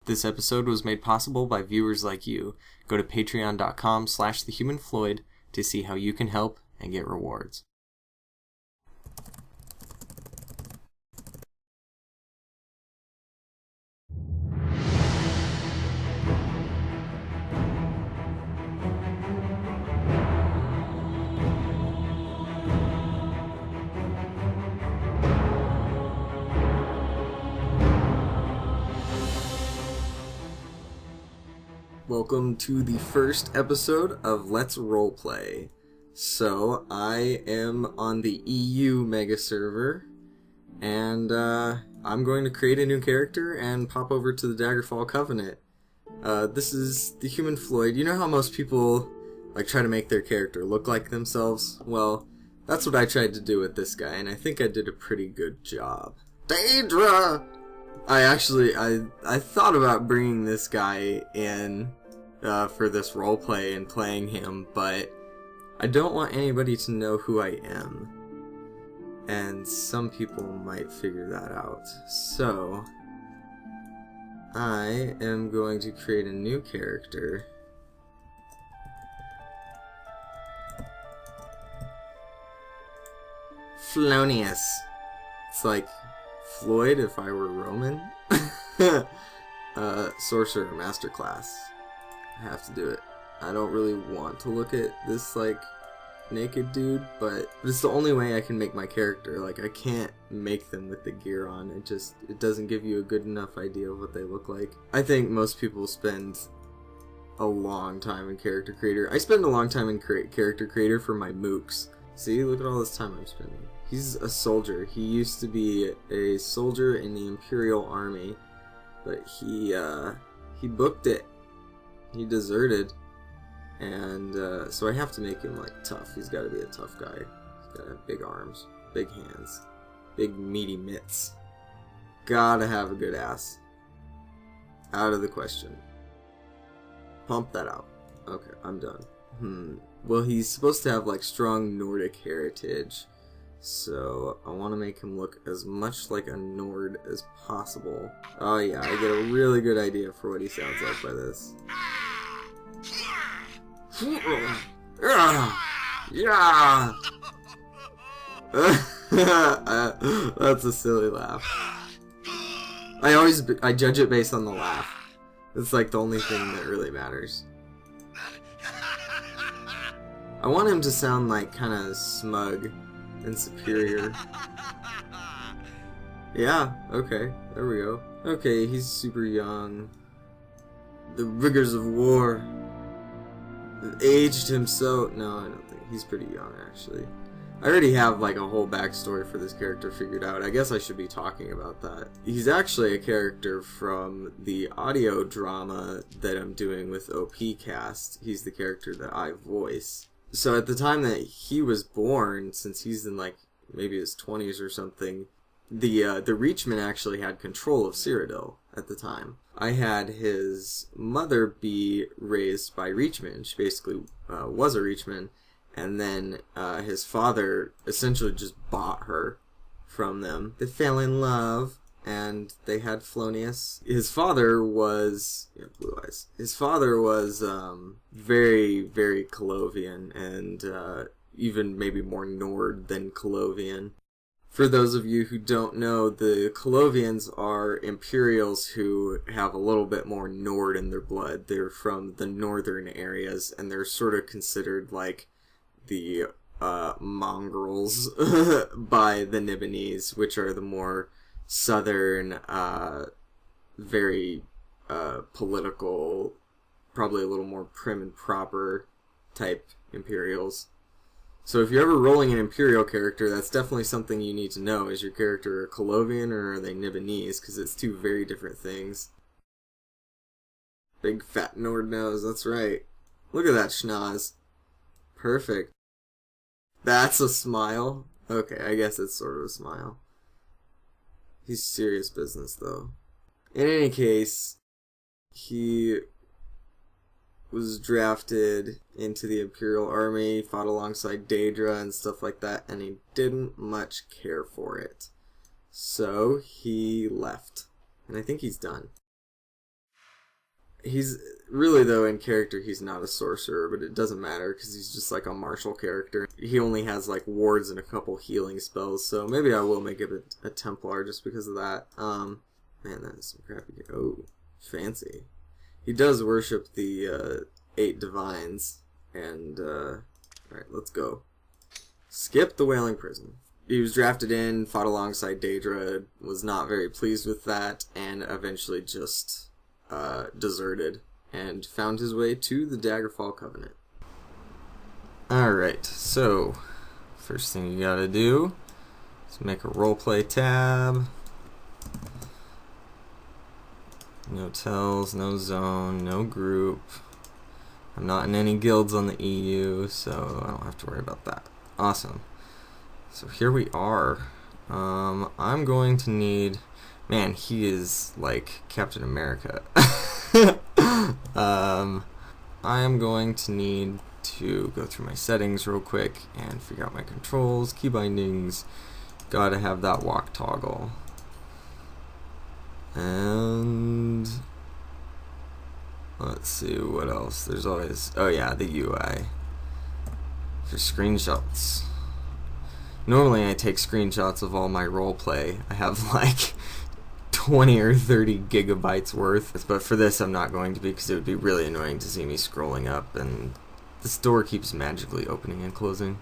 This episode was made possible by viewers like you. Go to patreon.com/thehumanfloyd to see how you can help and get rewards. Welcome to the first episode of Let's Roleplay. So, I am on the EU Megaserver, and I'm going to create a new character and pop over to the Daggerfall Covenant. This is the Human Floyd. You know how most people try to make their character look like themselves? Well, that's what I tried to do with this guy, and I think I did a pretty good job. Daedra! I thought about bringing this guy in for this roleplay and playing him, but I don't want anybody to know who I am. And some people might figure that out. So, I am going to create a new character. Flonius. It's like Floyd if I were Roman. Sorcerer Masterclass. I have to do it. I don't really want to look at this naked dude, but it's the only way I can make my character. I can't make them with the gear on. It doesn't give you a good enough idea of what they look like. I think most people spend a long time in character creator. I spend a long time in character creator for my mooks. See, look at all this time I'm spending. He's a soldier. He used to be a soldier in the Imperial army, but he booked it. He deserted, and so I have to make him tough. He's got to be a tough guy. He's got to have big arms, big hands, big meaty mitts. Gotta have a good ass. Out of the question. Pump that out. Okay, I'm done. Well, he's supposed to have strong Nordic heritage, so I want to make him look as much like a Nord as possible. Oh yeah, I get a really good idea for what he sounds like by this. Yeah. That's a silly laugh. I judge it based on the laugh. It's the only thing that really matters. I want him to sound kind of smug and superior. Yeah, okay, there we go. Okay, he's super young. The rigors of war aged him so... No, I don't think. He's pretty young, actually. I already have a whole backstory for this character figured out. I guess I should be talking about that. He's actually a character from the audio drama that I'm doing with OPcast. He's the character that I voice. So at the time that he was born, since he's in maybe his 20s or something, the Reachmen actually had control of Cyrodiil at the time. I had his mother be raised by Reachmen. She basically was a Reachman, and then his father essentially just bought her from them. They fell in love, and they had Flonius. His father was... Yeah, blue eyes. His father was very, very Colovian, and even maybe more Nord than Colovian. For those of you who don't know, the Colovians are Imperials who have a little bit more Nord in their blood. They're from the northern areas, and they're sort of considered the mongrels by the Nibonese, which are the more southern, very political, probably a little more prim and proper type Imperials. So if you're ever rolling an Imperial character, that's definitely something you need to know. Is your character a Colovian or are they Nibonese? Because it's two very different things. Big fat Nord nose, that's right. Look at that schnoz. Perfect. That's a smile? Okay, I guess it's sort of a smile. He's serious business, though. In any case, he was drafted into the Imperial Army, fought alongside Daedra and stuff like that, and he didn't much care for it. So he left. And I think he's done. He's really, though, in character, he's not a sorcerer, but it doesn't matter because he's just like a martial character. He only has like wards and a couple healing spells, so maybe I will make it a Templar just because of that. Man, that is some crappy. Oh, fancy. He does worship the 8 divines, and alright, let's go. Skip the Wailing Prison. He was drafted in, fought alongside Daedra, was not very pleased with that, and eventually just deserted and found his way to the Daggerfall Covenant. Alright, so first thing you gotta do is make a roleplay tab. No tells, no zone, no group. I'm not in any guilds on the EU, so I don't have to worry about that. Awesome. So here we are. I'm going to need... Man, he is like Captain America. I am going to need to go through my settings real quick and figure out my controls, key bindings. Gotta have that walk toggle. And let's see what else. There's always, oh yeah, the UI for screenshots. Normally I take screenshots of all my roleplay. I have like 20 or 30 gigabytes worth, but for this I'm not going to be because it would be really annoying to see me scrolling up, and this door keeps magically opening and closing.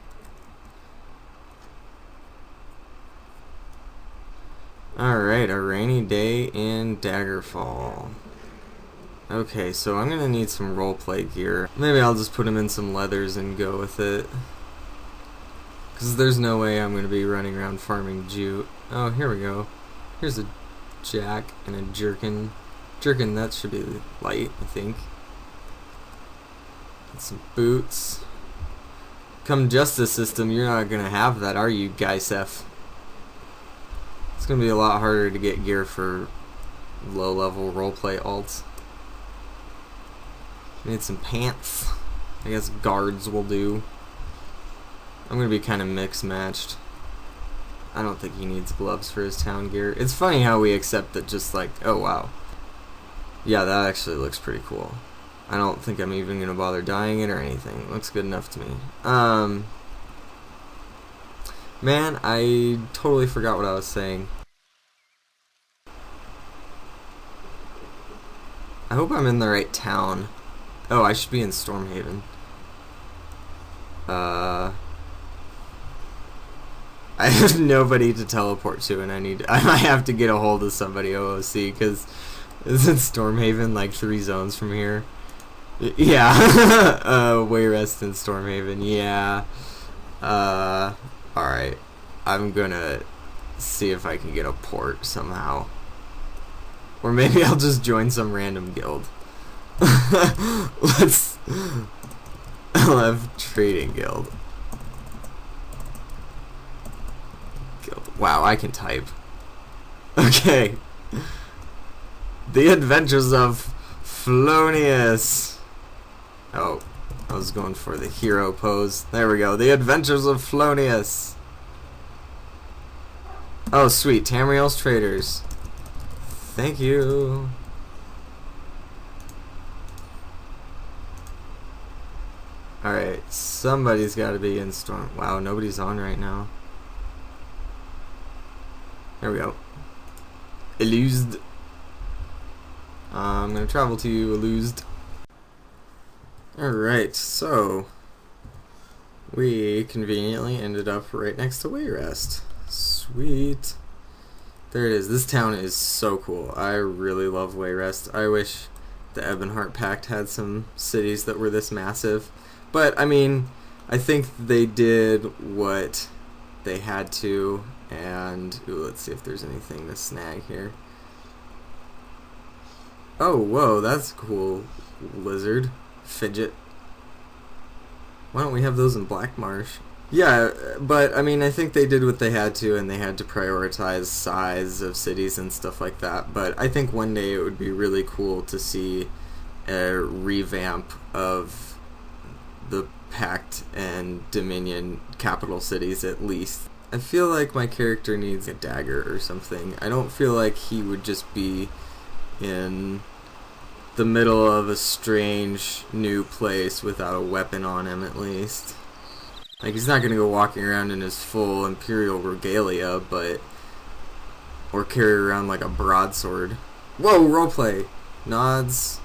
Alright, a rainy day in Daggerfall. Okay, so I'm gonna need some roleplay gear. Maybe I'll just put him in some leathers and go with it. Because there's no way I'm gonna be running around farming jute. Oh, here we go. Here's a jack and a jerkin. Jerkin, that should be light, I think. And some boots. Come Justice System, you're not gonna have that, are you, Gysef? It's gonna be a lot harder to get gear for low-level roleplay alts. Need some pants. I guess guards will do. I'm gonna be kind of mix-matched. I don't think he needs gloves for his town gear. It's funny how we accept that just like, oh wow. Yeah, that actually looks pretty cool. I don't think I'm even gonna bother dyeing it or anything. It looks good enough to me. Man, I totally forgot what I was saying. I hope I'm in the right town. Oh, I should be in Stormhaven. I have nobody to teleport to, and I might have to get a hold of somebody OOC, because isn't Stormhaven like 3 zones from here? Yeah. Wayrest and Stormhaven, yeah. Alright. I'm gonna see if I can get a port somehow. Or maybe I'll just join some random guild. I'll have trading guild. Wow, I can type. Okay. The Adventures of Flonius. Oh, I was going for the hero pose. There we go. The Adventures of Flonius. Oh, sweet. Tamriel's Traders. Thank you. Alright, somebody's got to be in Storm. Wow, nobody's on right now. There we go. Illused. I'm going to travel to you, Illused. Alright, so we conveniently ended up right next to Wayrest. Sweet. There it is. This town is so cool. I really love Wayrest. I wish the Ebonheart Pact had some cities that were this massive. But, I mean, I think they did what they had to. And, ooh, let's see if there's anything to snag here. Oh, whoa, that's cool. Lizard. Fidget. Why don't we have those in Black Marsh? Yeah, but, I mean, I think they did what they had to, and they had to prioritize size of cities and stuff like that. But I think one day it would be really cool to see a revamp of the Pact and Dominion capital cities, at least. I feel like my character needs a dagger or something. I don't feel like he would just be in the middle of a strange new place without a weapon on him, at least. Like, he's not gonna go walking around in his full Imperial regalia, but... or carry around like a broadsword. Whoa, roleplay! Nods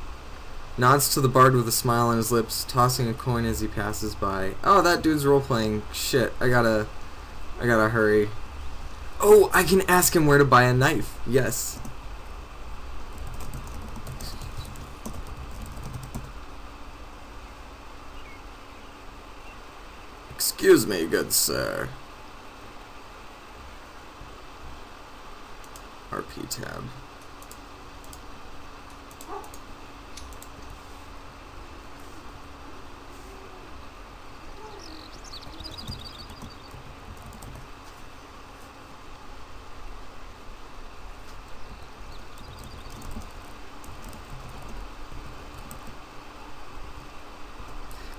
to the bard with a smile on his lips, tossing a coin as he passes by. Oh, that dude's roleplaying. Shit, I gotta hurry. Oh, I can ask him where to buy a knife. Yes. Excuse me, good sir. RP tab.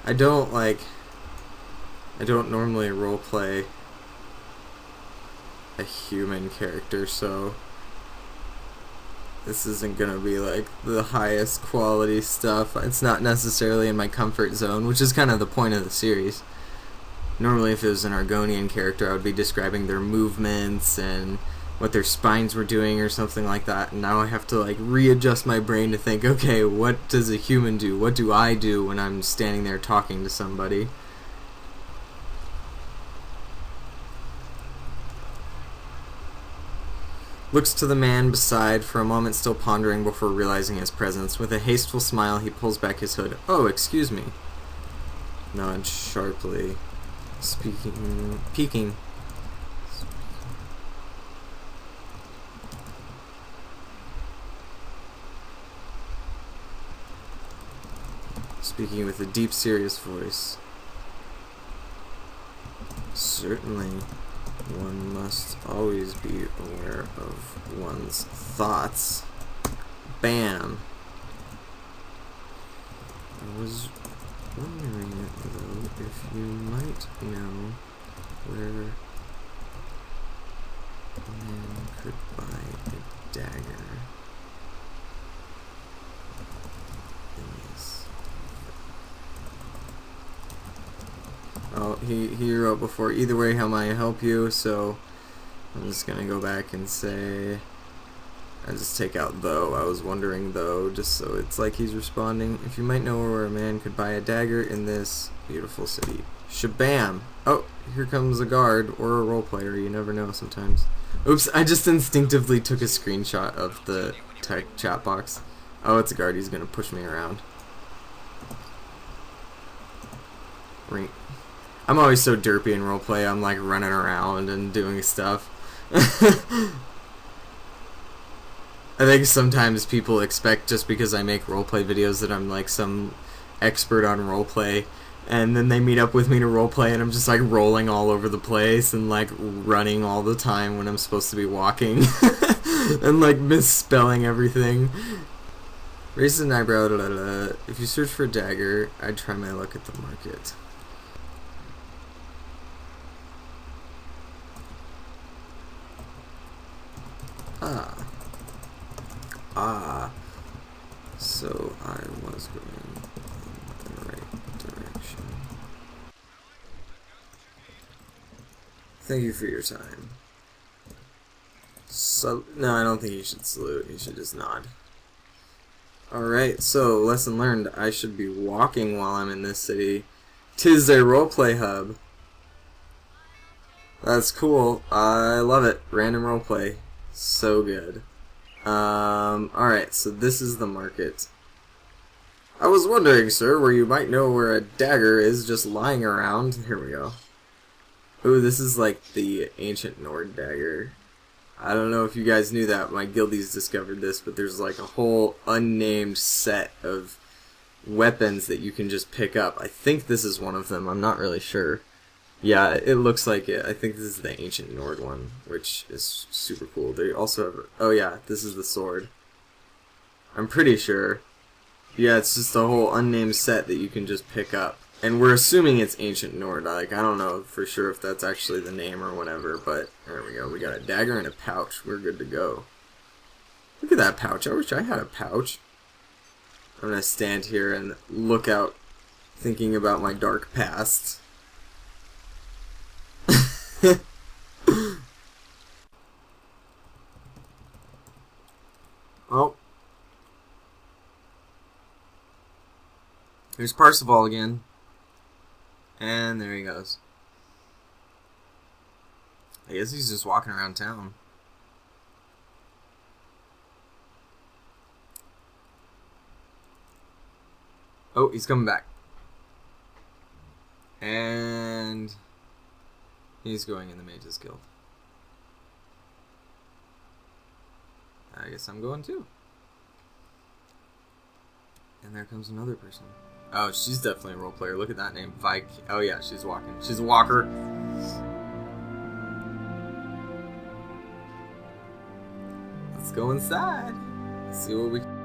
I don't normally roleplay a human character, so this isn't gonna be like the highest quality stuff. It's not necessarily in my comfort zone, which is kind of the point of the series. Normally if it was an Argonian character, I would be describing their movements and what their spines were doing or something like that, and now I have to like readjust my brain to think, okay, what does a human do? What do I do when I'm standing there talking to somebody? Looks to the man beside for a moment, still pondering before realizing his presence. With a hasteful smile, he pulls back his hood. Oh, excuse me. Nods sharply. Peeking. Speaking with a deep, serious voice. Certainly, one must always be aware of one's thoughts. Bam! I was wondering, though, if you might know where a man could buy a dagger in this. Oh, he wrote before, either way, how may I help you? So I'm just gonna go back and say, I just take out though. I was wondering though, just so it's like he's responding. If you might know where a man could buy a dagger in this beautiful city. Shabam! Oh, here comes a guard or a role player. You never know sometimes. Oops, I just instinctively took a screenshot of the tech chat box. Oh, it's a guard. He's gonna push me around. Ring. I'm always so derpy in roleplay. I'm like running around and doing stuff. I think sometimes people expect just because I make roleplay videos that I'm like some expert on roleplay, and then they meet up with me to roleplay and I'm just like rolling all over the place and like running all the time when I'm supposed to be walking and like misspelling everything. Raises an eyebrow. If you search for a dagger, I'd try my luck at the market. So I was going in the right direction. Thank you for your time. So, no, I don't think you should salute. You should just nod. Alright, so, lesson learned. I should be walking while I'm in this city. 'Tis a roleplay hub. That's cool. I love it. Random roleplay. So good. Alright, so this is the market. I was wondering, sir, where you might know where a dagger is just lying around. Here we go. Ooh, this is like the ancient Nord dagger. I don't know if you guys knew that. My guildies discovered this, but there's like a whole unnamed set of weapons that you can just pick up. I think this is one of them. I'm not really sure. Yeah, it looks like it. I think this is the ancient Nord one, which is super cool. They also have... oh yeah, this is the sword. I'm pretty sure. Yeah, it's just a whole unnamed set that you can just pick up. And we're assuming it's ancient Nord. Like, I don't know for sure if that's actually the name or whatever, but there we go. We got a dagger and a pouch. We're good to go. Look at that pouch. I wish I had a pouch. I'm gonna stand here and look out, thinking about my dark past. Oh. Here's Parsifal again. And there he goes. I guess he's just walking around town. Oh, he's coming back. And he's going in the Mages Guild. I guess I'm going too. And there comes another person. Oh, she's definitely a role player. Look at that name. Vike. Oh yeah, she's walking. She's a walker. Let's go inside. See what we can